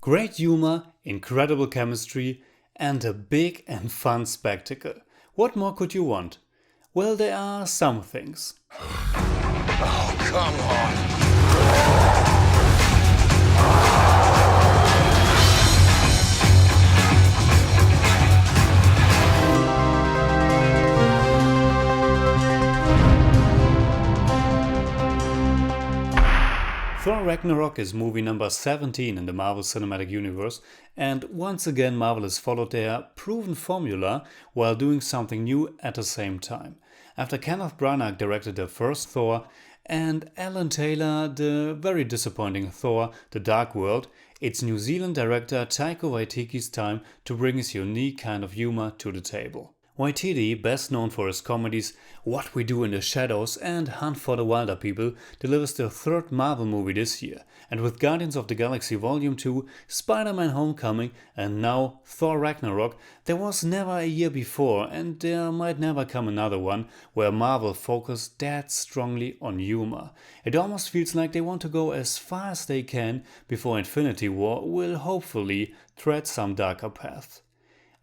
Great humor, incredible chemistry, and a big and fun spectacle. What more could you want? Well, there are some things. Oh, come on. Thor Ragnarok is movie number 17 in the Marvel Cinematic Universe, and once again Marvel has followed their proven formula while doing something new at the same time. After Kenneth Branagh directed the first Thor and Alan Taylor the very disappointing Thor The Dark World, it's New Zealand director Taika Waititi's time to bring his unique kind of humor to the table. Waititi, best known for his comedies What We Do in the Shadows and Hunt for the Wilder People, delivers the third Marvel movie this year, and with Guardians of the Galaxy Volume 2, Spider-Man Homecoming and now Thor Ragnarok, there was never a year before and there might never come another one where Marvel focused that strongly on humor. It almost feels like they want to go as far as they can before Infinity War will hopefully tread some darker path.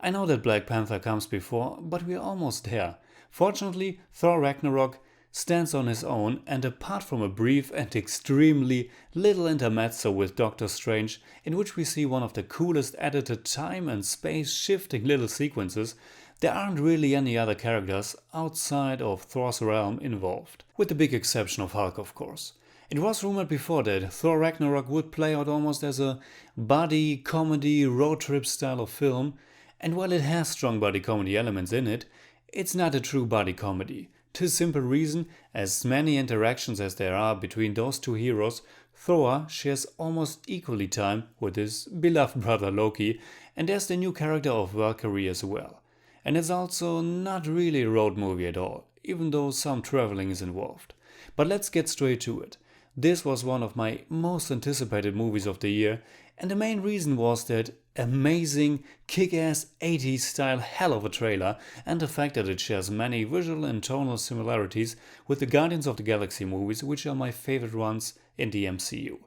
I know that Black Panther comes before, but we're almost there. Fortunately, Thor Ragnarok stands on his own, and apart from a brief and extremely little intermezzo with Doctor Strange, in which we see one of the coolest edited time and space shifting little sequences, there aren't really any other characters outside of Thor's realm involved. With the big exception of Hulk, of course. It was rumored before that Thor Ragnarok would play out almost as a buddy comedy road trip style of film. And while it has strong buddy comedy elements in it, it's not a true buddy comedy. To a simple reason, as many interactions as there are between those two heroes, Thor shares almost equally time with his beloved brother Loki, and there's the new character of Valkyrie as well. And it's also not really a road movie at all, even though some traveling is involved. But let's get straight to it. This was one of my most anticipated movies of the year, and the main reason was that amazing, kick-ass 80s style hell of a trailer and the fact that it shares many visual and tonal similarities with the Guardians of the Galaxy movies, which are my favorite ones in the MCU.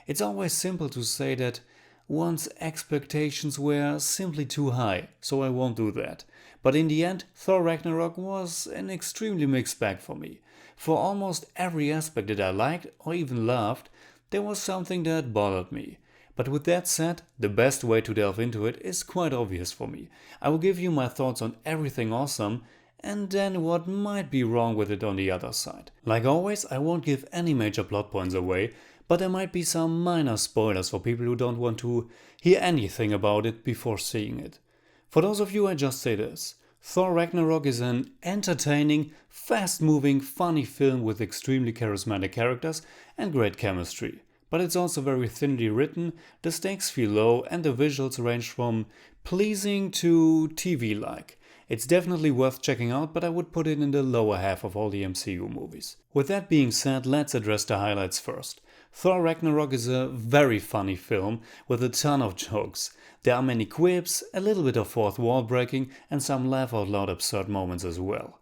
It's always simple to say that one's expectations were simply too high, so I won't do that. But in the end, Thor Ragnarok was an extremely mixed bag for me. For almost every aspect that I liked or even loved, there was something that bothered me. But with that said, the best way to delve into it is quite obvious for me. I will give you my thoughts on everything awesome and then what might be wrong with it on the other side. Like always, I won't give any major plot points away, but there might be some minor spoilers for people who don't want to hear anything about it before seeing it. For those of you, I just say this. Thor Ragnarok is an entertaining, fast-moving, funny film with extremely charismatic characters and great chemistry. But it's also very thinly written, the stakes feel low and the visuals range from pleasing to TV-like. It's definitely worth checking out, but I would put it in the lower half of all the MCU movies. With that being said, let's address the highlights first. Thor Ragnarok is a very funny film with a ton of jokes. There are many quips, a little bit of fourth wall breaking and some laugh-out-loud absurd moments as well.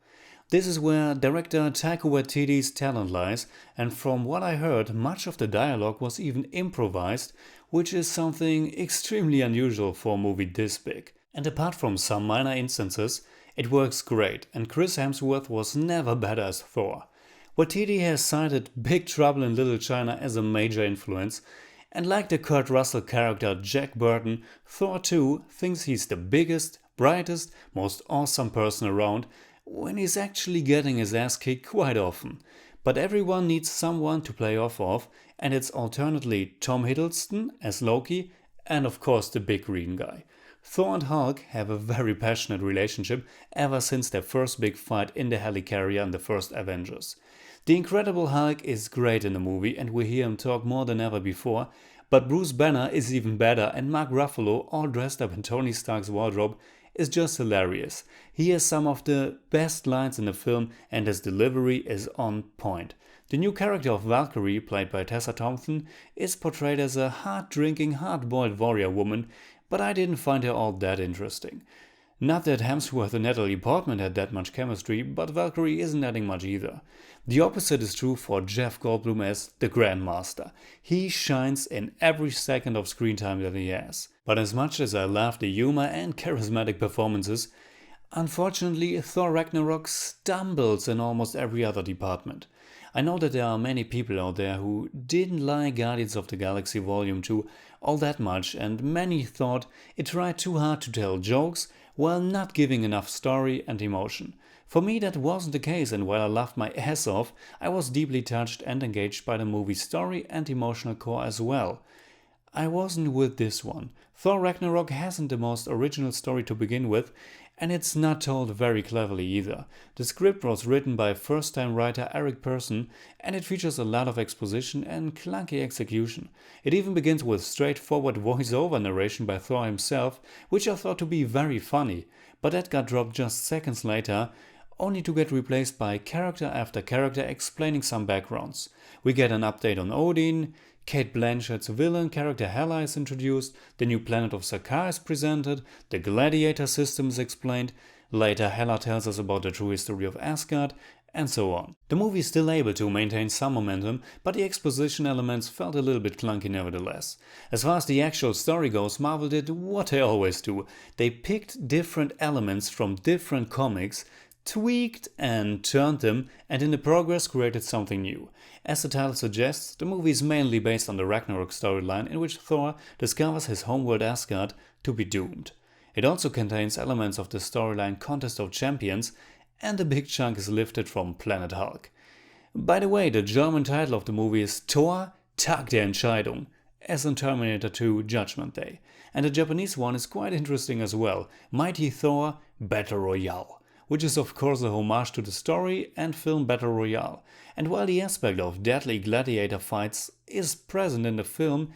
This is where director Taika Waititi's talent lies, and from what I heard, much of the dialogue was even improvised, which is something extremely unusual for a movie this big. And apart from some minor instances, it works great, and Chris Hemsworth was never better as Thor. Waititi has cited Big Trouble in Little China as a major influence, and like the Kurt Russell character Jack Burton, Thor 2 thinks he's the biggest, brightest, most awesome person around, when he's actually getting his ass kicked quite often. But everyone needs someone to play off of, and it's alternately Tom Hiddleston as Loki and of course the big green guy. Thor and Hulk have a very passionate relationship ever since their first big fight in the helicarrier in the first Avengers. The Incredible Hulk is great in the movie and we hear him talk more than ever before, but Bruce Banner is even better and Mark Ruffalo, all dressed up in Tony Stark's wardrobe, is just hilarious. He has some of the best lines in the film and his delivery is on point. The new character of Valkyrie, played by Tessa Thompson, is portrayed as a hard-drinking, hard-boiled warrior woman, but I didn't find her all that interesting. Not that Hemsworth and Natalie Portman had that much chemistry, but Valkyrie isn't adding much either. The opposite is true for Jeff Goldblum as the Grandmaster. He shines in every second of screen time that he has. But as much as I love the humor and charismatic performances, unfortunately Thor Ragnarok stumbles in almost every other department. I know that there are many people out there who didn't like Guardians of the Galaxy Volume 2 all that much, and many thought it tried too hard to tell jokes while not giving enough story and emotion. For me that wasn't the case, and while I laughed my ass off, I was deeply touched and engaged by the movie's story and emotional core as well. I wasn't with this one. Thor Ragnarok hasn't the most original story to begin with, and it's not told very cleverly either. The script was written by first-time writer Eric Persson, and it features a lot of exposition and clunky execution. It even begins with straightforward voice-over narration by Thor himself, which I thought to be very funny, but that got dropped just seconds later, only to get replaced by character after character explaining some backgrounds. We get an update on Odin, Cate Blanchett's villain character Hela is introduced, the new planet of Sakaar is presented, the gladiator system is explained, later Hela tells us about the true history of Asgard, and so on. The movie is still able to maintain some momentum, but the exposition elements felt a little bit clunky nevertheless. As far as the actual story goes, Marvel did what they always do. They picked different elements from different comics, tweaked and turned them, and in the progress created something new. As the title suggests, the movie is mainly based on the Ragnarok storyline in which Thor discovers his homeworld Asgard to be doomed. It also contains elements of the storyline Contest of Champions, and a big chunk is lifted from Planet Hulk. By the way, the German title of the movie is Thor, Tag der Entscheidung, as in Terminator 2 Judgment Day. And the Japanese one is quite interesting as well, Mighty Thor, Battle Royale, which is of course a homage to the story and film Battle Royale. And while the aspect of deadly gladiator fights is present in the film,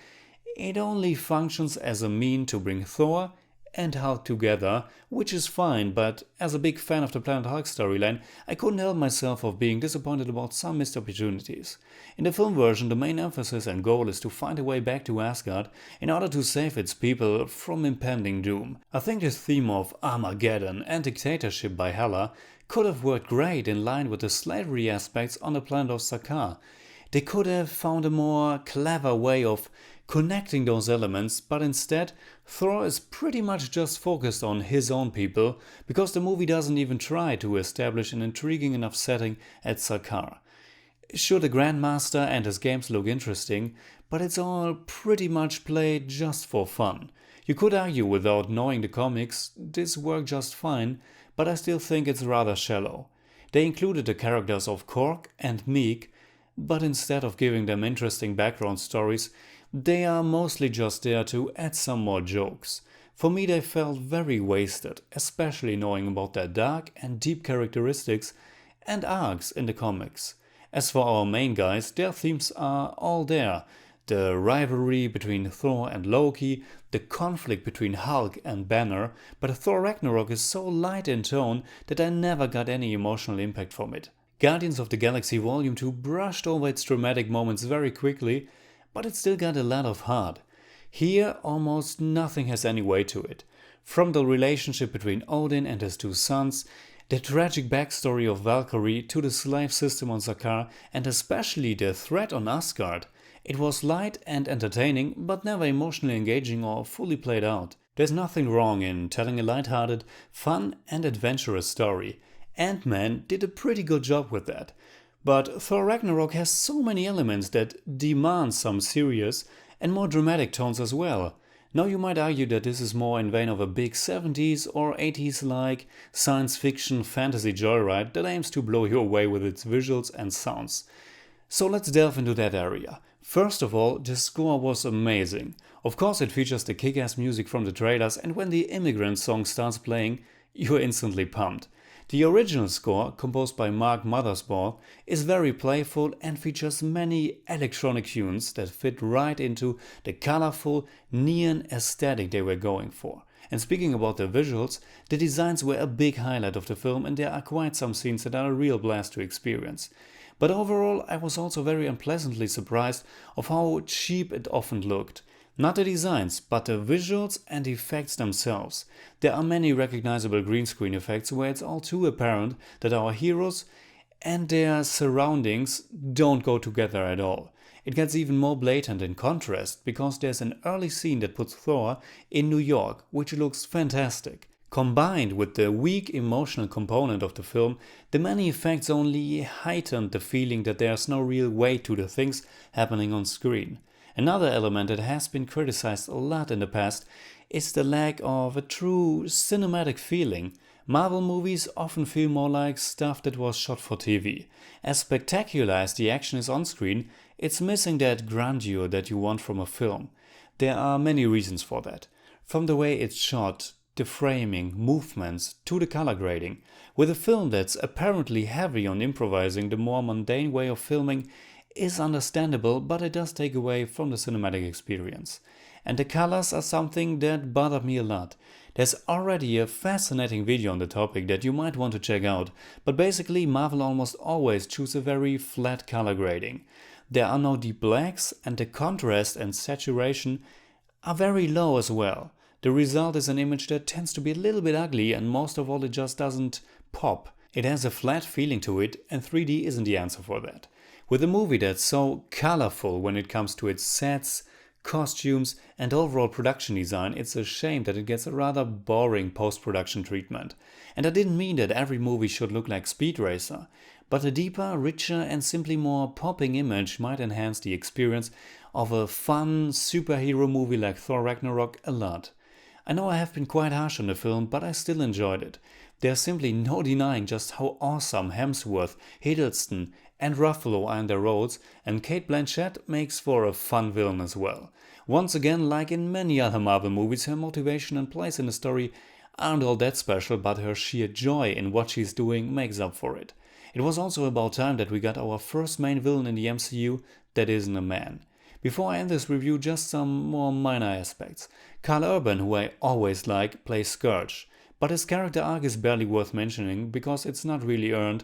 it only functions as a mean to bring Thor and Hulk together, which is fine, but as a big fan of the Planet Hulk storyline, I couldn't help myself of being disappointed about some missed opportunities. In the film version, the main emphasis and goal is to find a way back to Asgard in order to save its people from impending doom. I think the theme of Armageddon and dictatorship by Hela could have worked great in line with the slavery aspects on the planet of Sakaar. They could have found a more clever way of connecting those elements, but instead Thor is pretty much just focused on his own people, because the movie doesn't even try to establish an intriguing enough setting at Sakaar. Sure, the Grandmaster and his games look interesting, but it's all pretty much played just for fun. You could argue without knowing the comics, this worked just fine, but I still think it's rather shallow. They included the characters of Korg and Meek, but instead of giving them interesting background stories, they are mostly just there to add some more jokes. For me they felt very wasted, especially knowing about their dark and deep characteristics and arcs in the comics. As for our main guys, their themes are all there. The rivalry between Thor and Loki, the conflict between Hulk and Banner, but Thor Ragnarok is so light in tone that I never got any emotional impact from it. Guardians of the Galaxy Volume 2 brushed over its dramatic moments very quickly, but it still got a lot of heart. Here, almost nothing has any weight to it. From the relationship between Odin and his two sons, the tragic backstory of Valkyrie to the slave system on Sakaar, and especially the threat on Asgard, it was light and entertaining, but never emotionally engaging or fully played out. There's nothing wrong in telling a lighthearted, fun and adventurous story. Ant-Man did a pretty good job with that. But Thor Ragnarok has so many elements that demand some serious and more dramatic tones as well. Now you might argue that this is more in vein of a big 70s or 80s like science fiction fantasy joyride that aims to blow you away with its visuals and sounds. So let's delve into that area. First of all, the score was amazing. Of course it features the kick-ass music from the trailers, and when the Immigrant song starts playing, you're instantly pumped. The original score, composed by Mark Mothersbaugh, is very playful and features many electronic tunes that fit right into the colorful, neon aesthetic they were going for. And speaking about the visuals, the designs were a big highlight of the film, and there are quite some scenes that are a real blast to experience. But overall, I was also very unpleasantly surprised of how cheap it often looked. Not the designs, but the visuals and effects themselves. There are many recognizable green screen effects where it's all too apparent that our heroes and their surroundings don't go together at all. It gets even more blatant in contrast because there's an early scene that puts Thor in New York, which looks fantastic. Combined with the weak emotional component of the film, the many effects only heightened the feeling that there's no real weight to the things happening on screen. Another element that has been criticized a lot in the past is the lack of a true cinematic feeling. Marvel movies often feel more like stuff that was shot for TV. As spectacular as the action is on screen, it's missing that grandeur that you want from a film. There are many reasons for that. From the way it's shot, the framing, movements, to the color grading. With a film that's apparently heavy on improvising, the more mundane way of filming is understandable, but it does take away from the cinematic experience. And the colors are something that bothered me a lot. There's already a fascinating video on the topic that you might want to check out, but basically Marvel almost always choose a very flat color grading. There are no deep blacks, and the contrast and saturation are very low as well. The result is an image that tends to be a little bit ugly, and most of all it just doesn't pop. It has a flat feeling to it, and 3D isn't the answer for that. With a movie that's so colorful when it comes to its sets, costumes and overall production design, it's a shame that it gets a rather boring post-production treatment. And I didn't mean that every movie should look like Speed Racer, but a deeper, richer and simply more popping image might enhance the experience of a fun superhero movie like Thor Ragnarok a lot. I know I have been quite harsh on the film, but I still enjoyed it. There's simply no denying just how awesome Hemsworth, Hiddleston and Ruffalo are in their roles, and Cate Blanchett makes for a fun villain as well. Once again, like in many other Marvel movies, her motivation and place in the story aren't all that special, but her sheer joy in what she's doing makes up for it. It was also about time that we got our first main villain in the MCU that isn't a man. Before I end this review, just some more minor aspects. Karl Urban, who I always like, plays Scourge, but his character arc is barely worth mentioning because it's not really earned,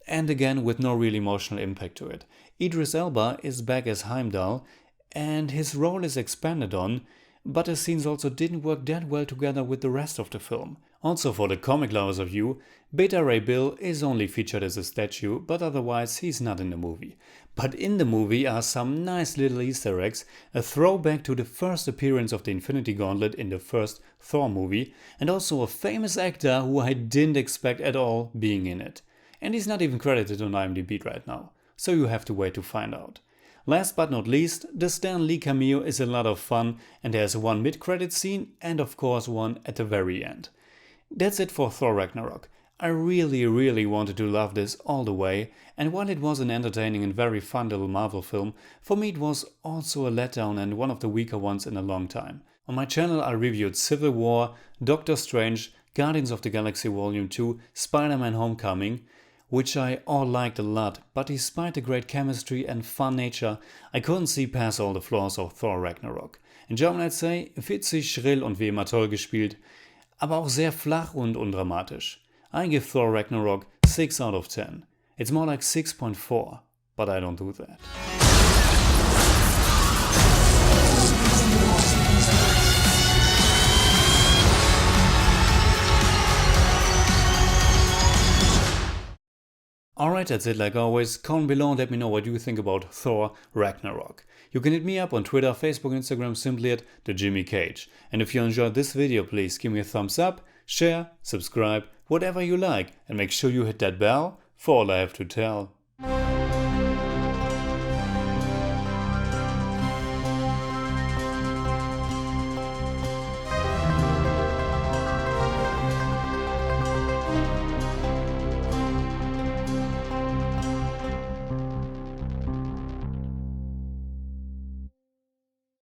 and again with no real emotional impact to it. Idris Elba is back as Heimdall, and his role is expanded on, but his scenes also didn't work that well together with the rest of the film. Also, for the comic lovers of you, Beta Ray Bill is only featured as a statue, but otherwise he's not in the movie. But in the movie are some nice little Easter eggs, a throwback to the first appearance of the Infinity Gauntlet in the first Thor movie, and also a famous actor who I didn't expect at all being in it. And he's not even credited on IMDb right now, so you have to wait to find out. Last but not least, the Stan Lee cameo is a lot of fun, and there's one mid-credit scene and of course one at the very end. That's it for Thor Ragnarok. I really wanted to love this all the way, and while it was an entertaining and very fun little Marvel film, for me it was also a letdown and one of the weaker ones in a long time. On my channel I reviewed Civil War, Doctor Strange, Guardians of the Galaxy Volume 2, Spider-Man Homecoming, which I all liked a lot, but despite the great chemistry and fun nature, I couldn't see past all the flaws of Thor Ragnarok. In German I'd say, witzig, schrill und wie immer toll gespielt, aber auch sehr flach und undramatisch. I give Thor Ragnarok 6 out of 10. It's more like 6.4, but I don't do that. Alright, that's it like always. Comment below and let me know what you think about Thor Ragnarok. You can hit me up on Twitter, Facebook, Instagram, simply at TheJimmyCage. And if you enjoyed this video, please give me a thumbs up, share, subscribe, whatever you like, and make sure you hit that bell for all I have to tell.